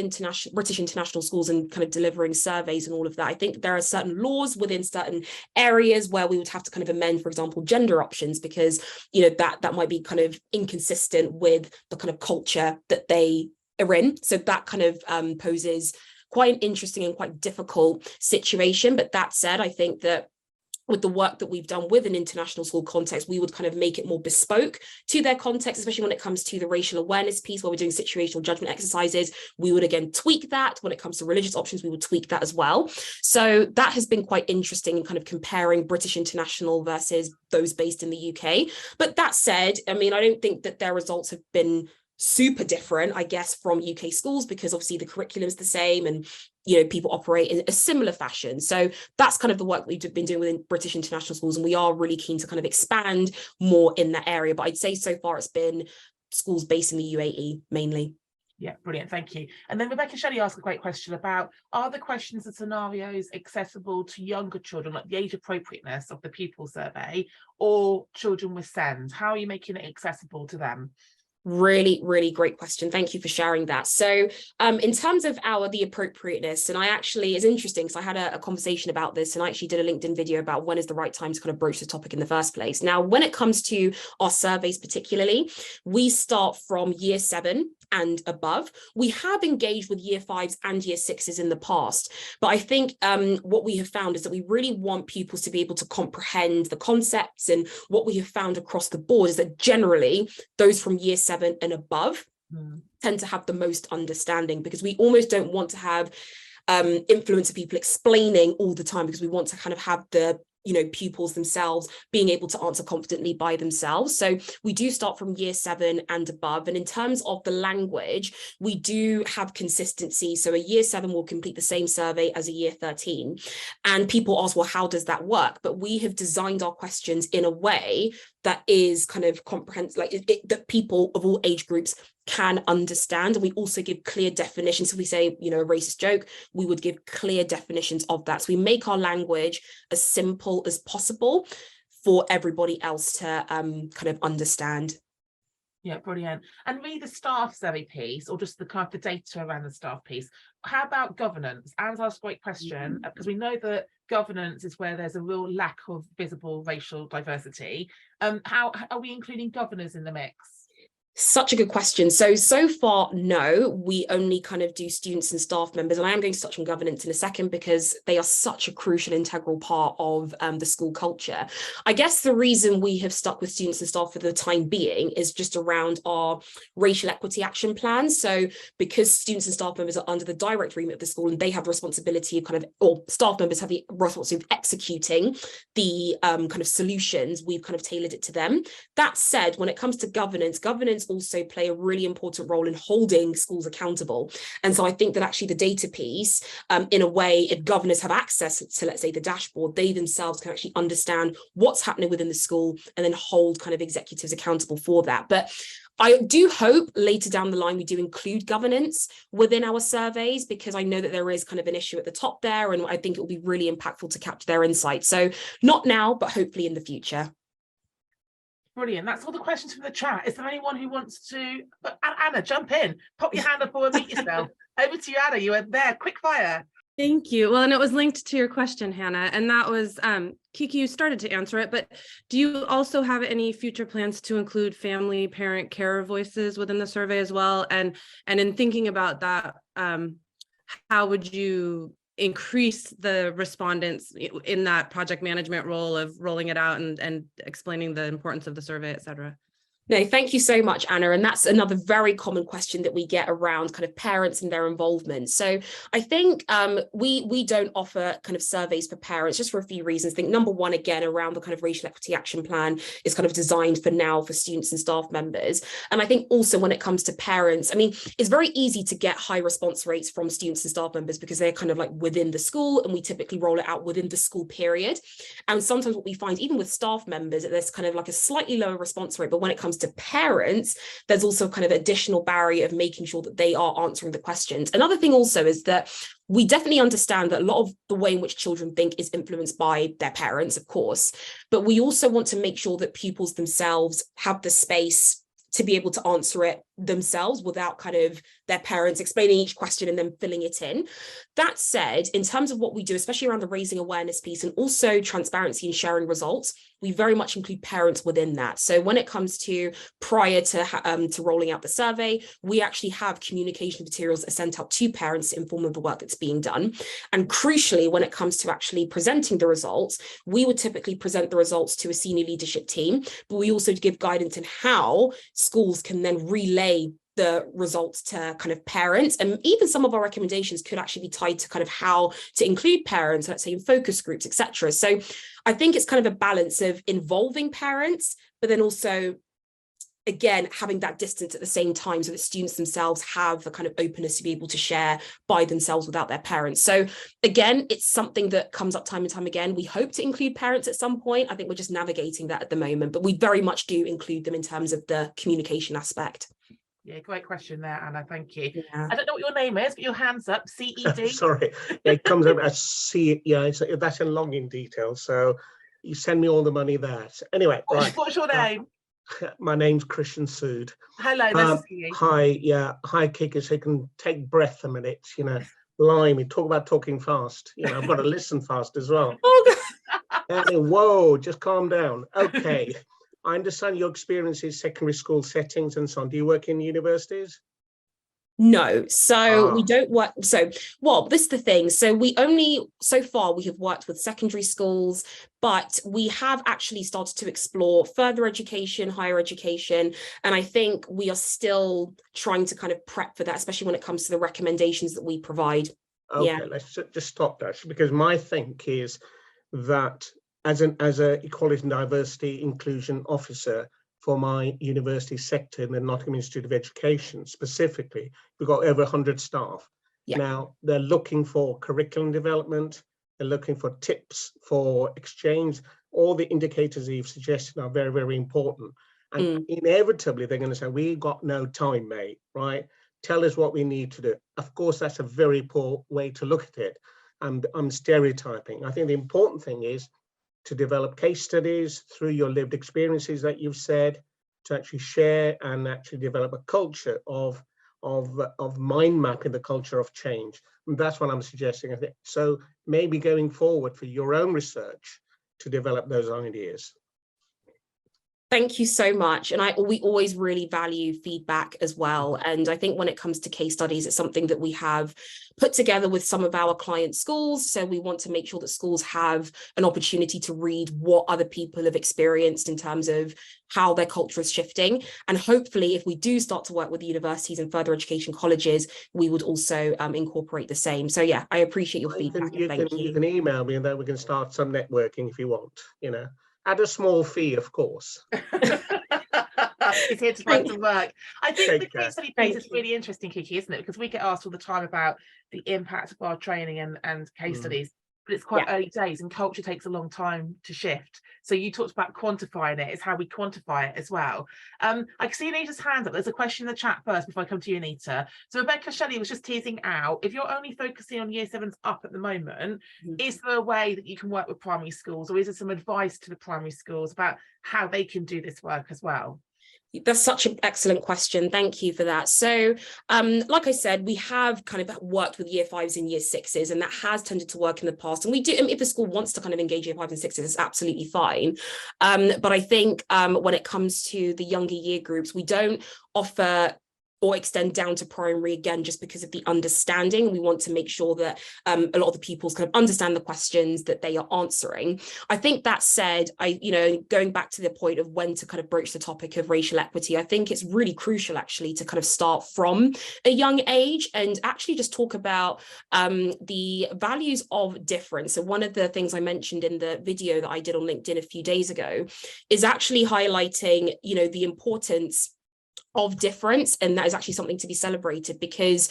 British international schools and kind of delivering surveys and all of that, I think there are certain laws within certain areas where we would have to kind of amend, for example, gender options, because, you know, that might be kind of inconsistent with the kind of culture that they are in. So that kind of poses quite an interesting and quite difficult situation. But that said, I think that with the work that we've done with an international school context, we would kind of make it more bespoke to their context, especially when it comes to the racial awareness piece, where we're doing situational judgment exercises. We would again tweak that. When it comes to religious options, we would tweak that as well. So that has been quite interesting in kind of comparing British international versus those based in the UK. But that said, I mean, I don't think that their results have been super different, I guess, from UK schools, because obviously the curriculum is the same and, you know, people operate in a similar fashion. So that's kind of the work we've been doing within British international schools, and we are really keen to kind of expand more in that area. But I'd say so far it's been schools based in the UAE mainly. Yeah, brilliant, thank you. And then Rebecca Shelley asked a great question about, are the questions and scenarios accessible to younger children, like the age appropriateness of the pupil survey, or children with SEND? How are you making it accessible to them? Really, really great question. Thank you for sharing that. So in terms of the appropriateness, and I actually, it's interesting because I had a conversation about this, and I actually did a LinkedIn video about when is the right time to kind of broach the topic in the first place. Now, when it comes to our surveys particularly, we start from year 7 and above. We have engaged with year 5s and year 6s in the past, but I think what we have found is that we really want pupils to be able to comprehend the concepts, and what we have found across the board is that generally those from year 7 and above tend to have the most understanding, because we almost don't want to have influencer people explaining all the time, because we want to kind of have the pupils themselves being able to answer confidently by themselves. So we do start from year 7 and above. And in terms of the language, we do have consistency. So a year 7 will complete the same survey as a year 13. And people ask, well, how does that work? But we have designed our questions in a way that is kind of comprehensive, like that people of all age groups can understand. And we also give clear definitions. So we say, a racist joke, we would give clear definitions of that. So we make our language as simple as possible for everybody else to kind of understand. Yeah, brilliant. And read the staff survey piece, or just the kind of the data around the staff piece. How about governance? Anne's asked a great question, because we know that governance is where there's a real lack of visible racial diversity. How are we including governors in the mix? Such a good question. So far, no, we only kind of do students and staff members. And I am going to touch on governance in a second because they are such a crucial, integral part of the school culture. I guess the reason we have stuck with students and staff for the time being is just around our racial equity action plan. So because students and staff members are under the direct remit of the school and they have the responsibility of or staff members have the responsibility of executing the kind of solutions, we've kind of tailored it to them. That said, when it comes to governance also play a really important role in holding schools accountable. And so I think that actually the data piece, in a way, if governors have access to, let's say, the dashboard, they themselves can actually understand what's happening within the school and then hold kind of executives accountable for that. But I do hope later down the line we do include governance within our surveys, because I know that there is kind of an issue at the top there, and I think it will be really impactful to capture their insights. So not now, but hopefully in the future. Brilliant. That's all the questions from the chat. Is there anyone who wants to? Anna, jump in. Pop your hand up or unmute yourself. Over to you, Anna. You were there. Quick fire. Thank you. Well, and it was linked to your question, Hannah, and that was, Kiki, you started to answer it, but do you also have any future plans to include family, parent, carer voices within the survey as well? And in thinking about that, how would you increase the respondents in that project management role of rolling it out and explaining the importance of the survey, et cetera? No, thank you so much, Anna. And that's another very common question that we get around kind of parents and their involvement. So I think we don't offer kind of surveys for parents just for a few reasons. I think number one, again, around the kind of racial equity action plan is kind of designed for now for students and staff members. And I think also when it comes to parents, I mean, it's very easy to get high response rates from students and staff members because they're kind of like within the school, and we typically roll it out within the school period. And sometimes what we find, even with staff members, there's kind of like a slightly lower response rate, but when it comes to parents, there's also kind of additional barrier of making sure that they are answering the questions. Another thing also is that we definitely understand that a lot of the way in which children think is influenced by their parents, of course, but we also want to make sure that pupils themselves have the space to be able to answer it themselves without kind of their parents explaining each question and then filling it in. That said, in terms of what we do, especially around the raising awareness piece and also transparency and sharing results, we very much include parents within that. So when it comes to prior to rolling out the survey, we actually have communication materials that are sent out to parents to inform of the work that's being done. And crucially, when it comes to actually presenting the results, we would typically present the results to a senior leadership team, but we also give guidance in how schools can then relay the results to kind of parents. And even some of our recommendations could actually be tied to kind of how to include parents, let's say in focus groups, etc. So I think it's kind of a balance of involving parents, but then also, again, having that distance at the same time so that students themselves have the kind of openness to be able to share by themselves without their parents. So again, it's something that comes up time and time again. We hope to include parents at some point. I think we're just navigating that at the moment, but we very much do include them in terms of the communication aspect. Yeah, great question there, Anna. Thank you. Yeah. I don't know what your name is, but your hand's up. CED. Sorry, it comes up as C. Yeah, that's in login details. So you send me all the money there. So anyway, right. What's your name? My name's Christian Sood. Hello, nice to see you. Hi, yeah, hi, Kiki. So you can take breath a minute. You know, blimey, talk about talking fast. You know, I've got to listen fast as well. Whoa, just calm down. Okay. I understand your experience in secondary school settings and so on. Do you work in universities? No, so we don't work. So, well, this is the thing. So so far we have worked with secondary schools, but we have actually started to explore further education, higher education. And I think we are still trying to kind of prep for that, especially when it comes to the recommendations that we provide. Okay, yeah. Let's just stop that, because my think is that as a equality and diversity inclusion officer for my university sector in the Nottingham Institute of Education specifically, we've got over 100 staff. Yeah. Now they're looking for curriculum development, they're looking for tips for exchange. All the indicators you've suggested are very, very important. And inevitably they're going to say, we got no time, mate, right? Tell us what we need to do. Of course, that's a very poor way to look at it. And I'm stereotyping. I think the important thing is to develop case studies through your lived experiences that you've said, to actually share and actually develop a culture of mind mapping the culture of change. And that's what I'm suggesting. I think so. Maybe going forward for your own research to develop those ideas. Thank you so much. And we always really value feedback as well. And I think when it comes to case studies, it's something that we have put together with some of our client schools. So we want to make sure that schools have an opportunity to read what other people have experienced in terms of how their culture is shifting. And hopefully, if we do start to work with universities and further education colleges, we would also incorporate the same. So yeah, I appreciate your feedback. You can email me and then we can start some networking if you want, at a small fee, of course. It's here to find some work. I think the case study piece is really interesting, Kiki, isn't it? Because we get asked all the time about the impact of our training and case studies, but it's quite early days and culture takes a long time to shift. So you talked about quantifying it, is how we quantify it as well. I can see Anita's hand up. There's a question in the chat first before I come to you, Anita. So Rebecca Shelley was just teasing out, if you're only focusing on year 7s up at the moment, is there a way that you can work with primary schools, or is there some advice to the primary schools about how they can do this work as well? That's such an excellent question. Thank you for that. So, like I said, we have kind of worked with year 5s and year 6s, and that has tended to work in the past. And we do, if a school wants to kind of engage year 5s and 6s, it's absolutely fine. But I think when it comes to the younger year groups, we don't offer or extend down to primary, again, just because of the understanding. We want to make sure that a lot of the pupils kind of understand the questions that they are answering. I think that said, going back to the point of when to kind of broach the topic of racial equity, I think it's really crucial actually to kind of start from a young age and actually just talk about the values of difference. So one of the things I mentioned in the video that I did on LinkedIn a few days ago is actually highlighting, the importance of difference, and that is actually something to be celebrated because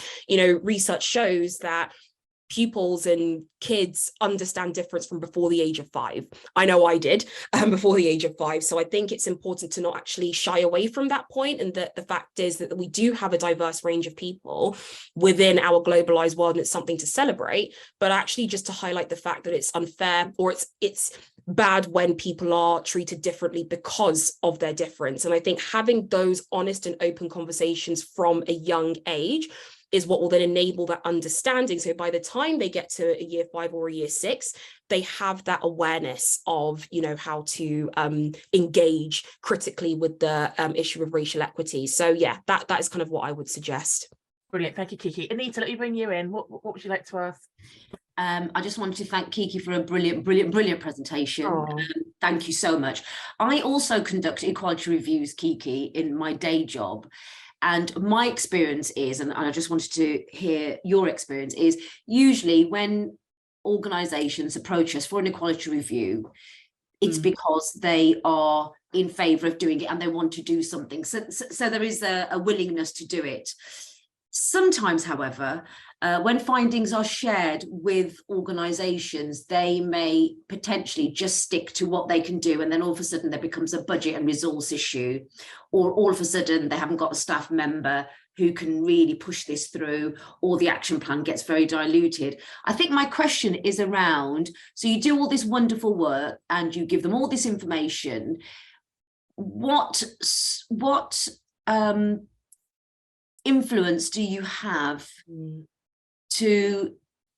research shows that pupils and kids understand difference from before the age of 5. I know I did before the age of 5. So I think it's important to not actually shy away from that point, and that the fact is that we do have a diverse range of people within our globalized world, and it's something to celebrate, but actually just to highlight the fact that it's unfair, or it's bad when people are treated differently because of their difference. And I think having those honest and open conversations from a young age is what will then enable that understanding. So by the time they get to a year 5 or a year 6, they have that awareness of, how to engage critically with the issue of racial equity. So yeah, that is kind of what I would suggest. Brilliant. Thank you, Kiki. Anita, let me bring you in. What would you like to ask? I just wanted to thank Kiki for a brilliant presentation. Thank you so much. I also conduct equality reviews, Kiki, in my day job. And my experience is, and I just wanted to hear your experience, is usually when organisations approach us for an equality review, it's because they are in favour of doing it and they want to do something. So there is a willingness to do it. Sometimes, however, when findings are shared with organisations, they may potentially just stick to what they can do, and then all of a sudden there becomes a budget and resource issue, or all of a sudden they haven't got a staff member who can really push this through, or the action plan gets very diluted. I think my question is around, so you do all this wonderful work and you give them all this information, what influence do you have to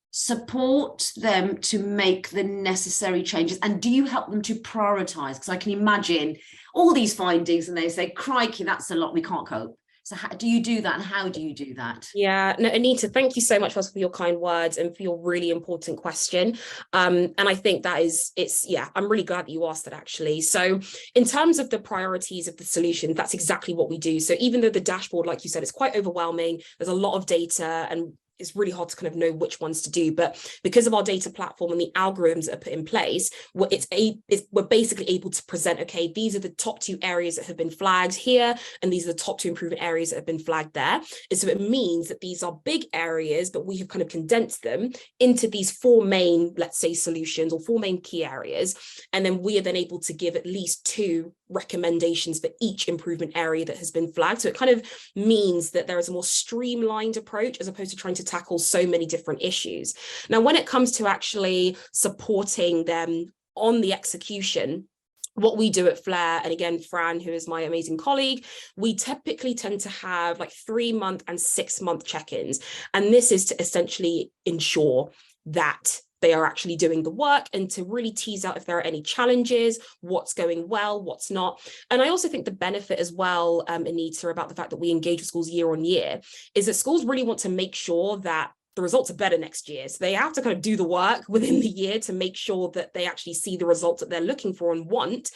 support them to make the necessary changes, and do you help them to prioritize? Because I can imagine all these findings and they say, crikey, that's a lot, we can't cope. So how do you do that, and how do you do that? Yeah, no, Anita, thank you so much for your kind words and for your really important question. And I think I'm really glad that you asked that actually. So in terms of the priorities of the solution, that's exactly what we do. So even though the dashboard, like you said, is quite overwhelming, there's a lot of data and it's really hard to kind of know which ones to do, but because of our data platform and the algorithms that are put in place, we're basically able to present, okay, these are the top 2 areas that have been flagged here, and these are the top 2 improvement areas that have been flagged there. And so it means that these are big areas, but we have kind of condensed them into these 4 main, let's say, solutions, or 4 main key areas. And then we are then able to give at least 2 recommendations for each improvement area that has been flagged. So it kind of means that there is a more streamlined approach as opposed to trying to tackle so many different issues. Now, when it comes to actually supporting them on the execution, what we do at FLAIR, and again, Fran, who is my amazing colleague, we typically tend to have like 3-month and 6-month check-ins. And this is to essentially ensure that they are actually doing the work, and to really tease out if there are any challenges, what's going well, what's not. And I also think the benefit as well, Anita, about the fact that we engage with schools year on year, is that schools really want to make sure that the results are better next year. So they have to kind of do the work within the year to make sure that they actually see the results that they're looking for and want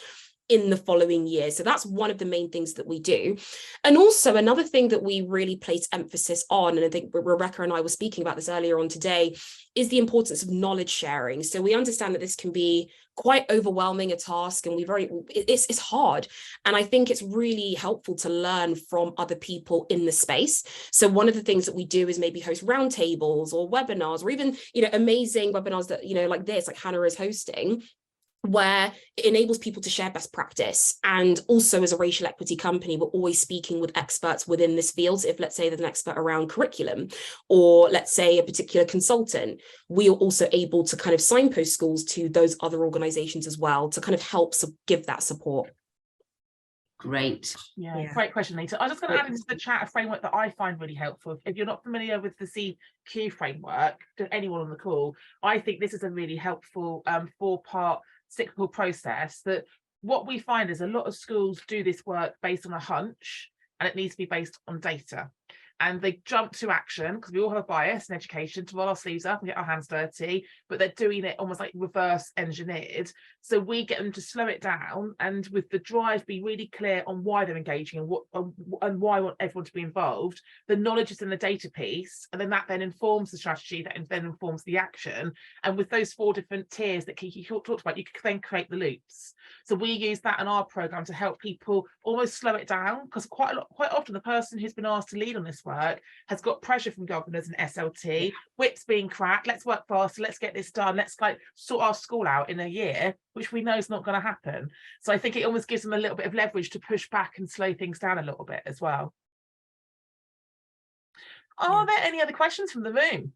in the following year. So that's one of the main things that we do. And also another thing that we really place emphasis on, and I think Rebecca and I were speaking about this earlier on today, is the importance of knowledge sharing. So we understand that this can be quite overwhelming a task, and it's hard. And I think it's really helpful to learn from other people in the space. So one of the things that we do is maybe host roundtables or webinars, or even, amazing webinars that, like this, like Hannah is hosting, where it enables people to share best practice. And also as a racial equity company, we're always speaking with experts within this field. So if, let's say, there's an expert around curriculum, or let's say a particular consultant, we are also able to kind of signpost schools to those other organizations as well to kind of help give that support. Great. Yeah, great question, Anita. I'm just going to add into the chat a framework that I find really helpful. If you're not familiar with the CQ framework, to anyone on the call, I think this is a really helpful 4-part cyclical process. That what we find is a lot of schools do this work based on a hunch, and it needs to be based on data. And they jump to action because we all have a bias in education to roll our sleeves up and get our hands dirty, but they're doing it almost like reverse engineered. So we get them to slow it down, and with the drive, be really clear on why they're engaging and what and why I want everyone to be involved. The knowledge is in the data piece, and then that then informs the strategy, that then informs the action. And with those 4 different tiers that Kiki talked about, you can then create the loops. So we use that in our program to help people almost slow it down, because quite often the person who's been asked to lead on this work has got pressure from governors and SLT, whips being cracked, let's work faster, let's get this done, let's like sort our school out in a year, which we know is not going to happen. So I think it almost gives them a little bit of leverage to push back and slow things down a little bit as well. Are there any other questions from the room?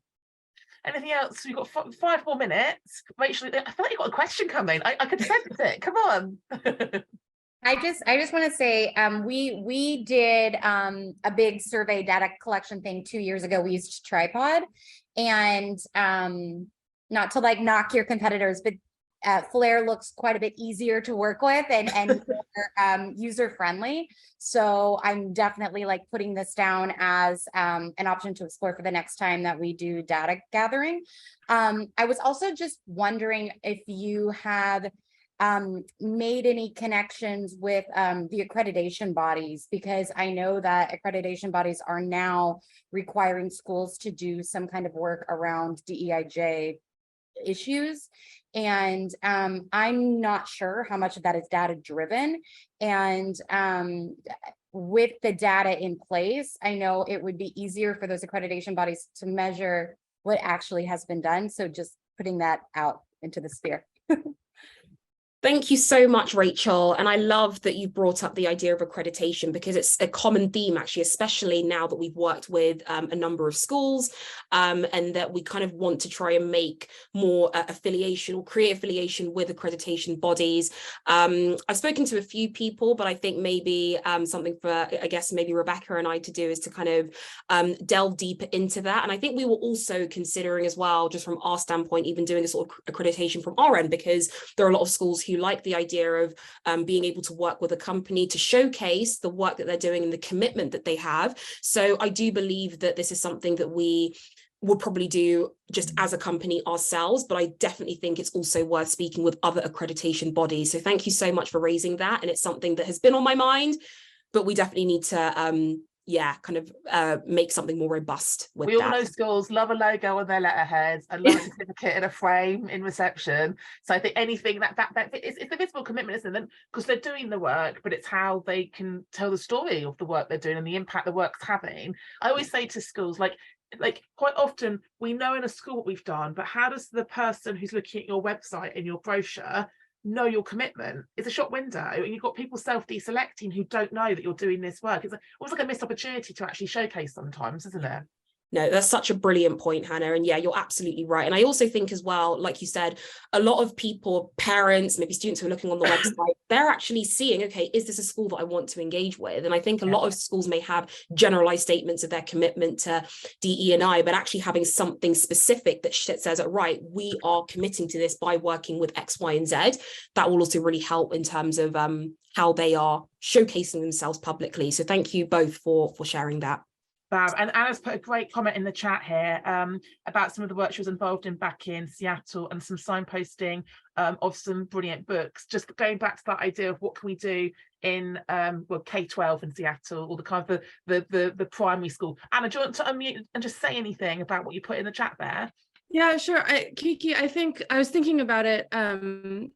Anything else? We've got 5 more minutes. Rachel, I feel like you've got a question coming. I could sense it. Come on. I just want to say we did a big survey data collection thing 2 years ago. We used Tripod, and not to like knock your competitors, but FLAIR looks quite a bit easier to work with and more, user friendly. So I'm definitely like putting this down as an option to explore for the next time that we do data gathering. I was also just wondering if you have made any connections with the accreditation bodies, because I know that accreditation bodies are now requiring schools to do some kind of work around DEIJ issues. And I'm not sure how much of that is data driven. And with the data in place, I know it would be easier for those accreditation bodies to measure what actually has been done. So just putting that out into the sphere. Thank you so much, Rachel. And I love that you brought up the idea of accreditation, because it's a common theme, actually, especially now that we've worked with a number of schools, and that we kind of want to try and make more affiliation or create affiliation with accreditation bodies. I've spoken to a few people, but I think maybe something for, I guess, maybe Rebecca and I to do is to kind of delve deeper into that. And I think we were also considering as well, just from our standpoint, even doing a sort of accreditation from our end, because there are a lot of schools who like the idea of being able to work with a company to showcase the work that they're doing and the commitment that they have. So I do believe that this is something that we would probably do just as a company ourselves, but I definitely think it's also worth speaking with other accreditation bodies. So thank you so much for raising that. And it's something that has been on my mind, but we definitely need to kind of make something more robust with that. We all know schools love a logo on their letterheads and love a certificate in a frame in reception. So I think anything that it's the visible commitment, isn't it? Because they're doing the work, but it's how they can tell the story of the work they're doing and the impact the work's having. I always say to schools, like quite often we know in a school what we've done, but how does the person who's looking at your website and your brochure know your commitment? It's a shop window, and you've got people self-deselecting who don't know that you're doing this work. It's almost like a missed opportunity to actually showcase sometimes, isn't it? No, that's such a brilliant point, Hannah. And yeah, you're absolutely right. And I also think as well, like you said, a lot of people, parents, maybe students who are looking on the website, they're actually seeing, okay, is this a school that I want to engage with? And I think a lot of schools may have generalized statements of their commitment to DE&I, but actually having something specific that says, right, we are committing to this by working with X, Y, and Z. That will also really help in terms of how they are showcasing themselves publicly. So thank you both for sharing that. Fab. And Anna's put a great comment in the chat here about some of the work she was involved in back in Seattle and some signposting of some brilliant books. Just going back to that idea of what can we do in well, K-12 in Seattle, or the kind of the primary school. Anna, do you want to unmute and just say anything about what you put in the chat there? Yeah, sure. Kiki, I think I was thinking about it. And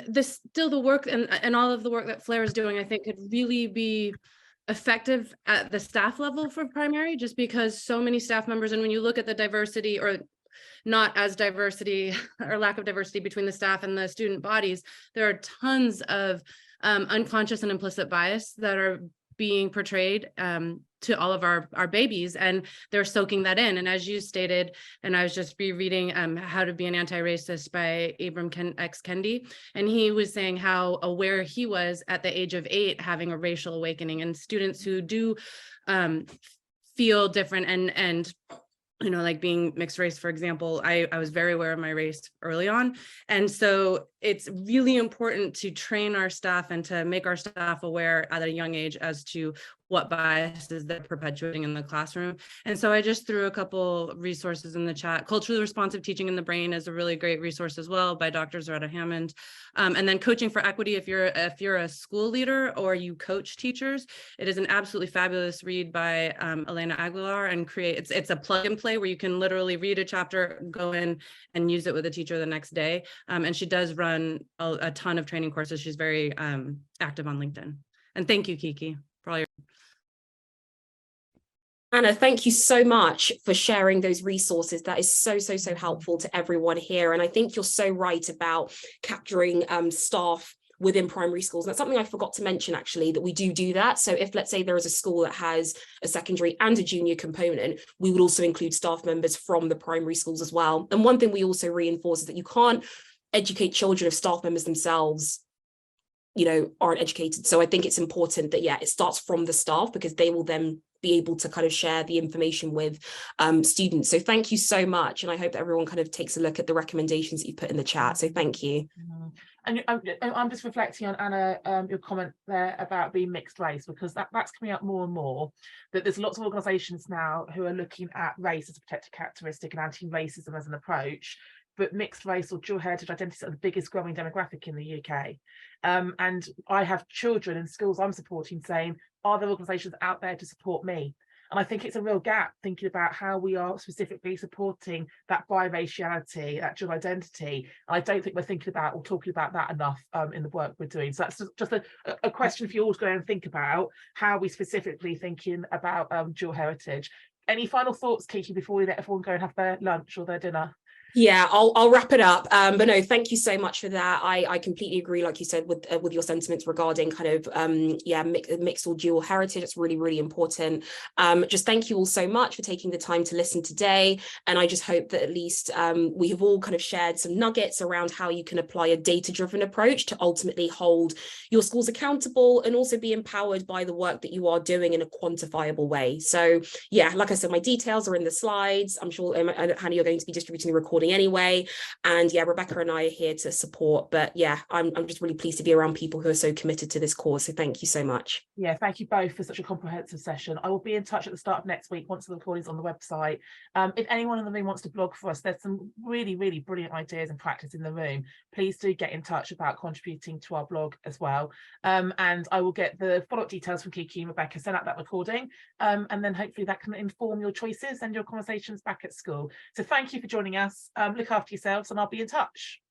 this still the work and all of the work that FLAIR is doing, I think could really be effective at the staff level for primary, just because so many staff members, and when you look at the diversity or not as diversity or lack of diversity between the staff and the student bodies, there are tons of unconscious and implicit bias that are being portrayed to all of our babies, and they're soaking that in. And as you stated, and I was just rereading How to Be an Anti-Racist by Ibram X. Kendi, and he was saying how aware he was at the age of 8 having a racial awakening, and students who do feel different and you know, like being mixed race, for example, I was very aware of my race early on. And so it's really important to train our staff and to make our staff aware at a young age as to what biases they're perpetuating in the classroom. And so I just threw a couple resources in the chat. Culturally Responsive Teaching in the Brain is a really great resource as well by Dr. Zaretta Hammond. And then Coaching for Equity, if you're a school leader or you coach teachers, it is an absolutely fabulous read by Elena Aguilar, and it's a plug and play where you can literally read a chapter, go in and use it with a teacher the next day. And she does run a ton of training courses. She's very active on LinkedIn. And thank you, Kiki, for all your Anna, thank you so much for sharing those resources. That is so helpful to everyone here. And I think you're so right about capturing staff within primary schools. And that's something I forgot to mention, actually, that we do that. So if, let's say, there is a school that has a secondary and a junior component, we would also include staff members from the primary schools as well. And one thing we also reinforce is that you can't educate children if staff members themselves, you know, aren't educated. So I think it's important that, yeah, it starts from the staff, because they will then be able to kind of share the information with students. So thank you so much. And I hope that everyone kind of takes a look at the recommendations that you put in the chat. So thank you. And I'm just reflecting on, Anna, your comment there about being mixed race, because that's coming up more and more, that there's lots of organisations now who are looking at race as a protected characteristic and anti-racism as an approach. But mixed race or dual heritage identities are the biggest growing demographic in the UK. And I have children in schools I'm supporting saying, are there organisations out there to support me? And I think it's a real gap thinking about how we are specifically supporting that biraciality, that dual identity. And I don't think we're thinking about or talking about that enough in the work we're doing. So that's just a question for you all to go and think about, how are we specifically thinking about dual heritage. Any final thoughts, Kiki, before we let everyone go and have their lunch or their dinner? Yeah, I'll wrap it up. But no, thank you so much for that. I completely agree, like you said, with your sentiments regarding kind of mixed or dual heritage. It's really important. Just thank you all so much for taking the time to listen today. And I just hope that at least we have all kind of shared some nuggets around how you can apply a data-driven approach to ultimately hold your schools accountable and also be empowered by the work that you are doing in a quantifiable way. So yeah, like I said, my details are in the slides. I'm sure, Hannah, you're going to be distributing the recording anyway, and yeah, Rebecca and I are here to support. But yeah, I'm just really pleased to be around people who are so committed to this cause, so thank you so much. Yeah, thank you both for such a comprehensive session. I will be in touch at the start of next week once the recording's on the website. If anyone in the room wants to blog for us, there's some really brilliant ideas and practice in the room. Please do get in touch about contributing to our blog as well, and I will get the follow-up details from Kiki and Rebecca, send out that recording, and then hopefully that can inform your choices and your conversations back at school. So thank you for joining us. Look after yourselves, and I'll be in touch.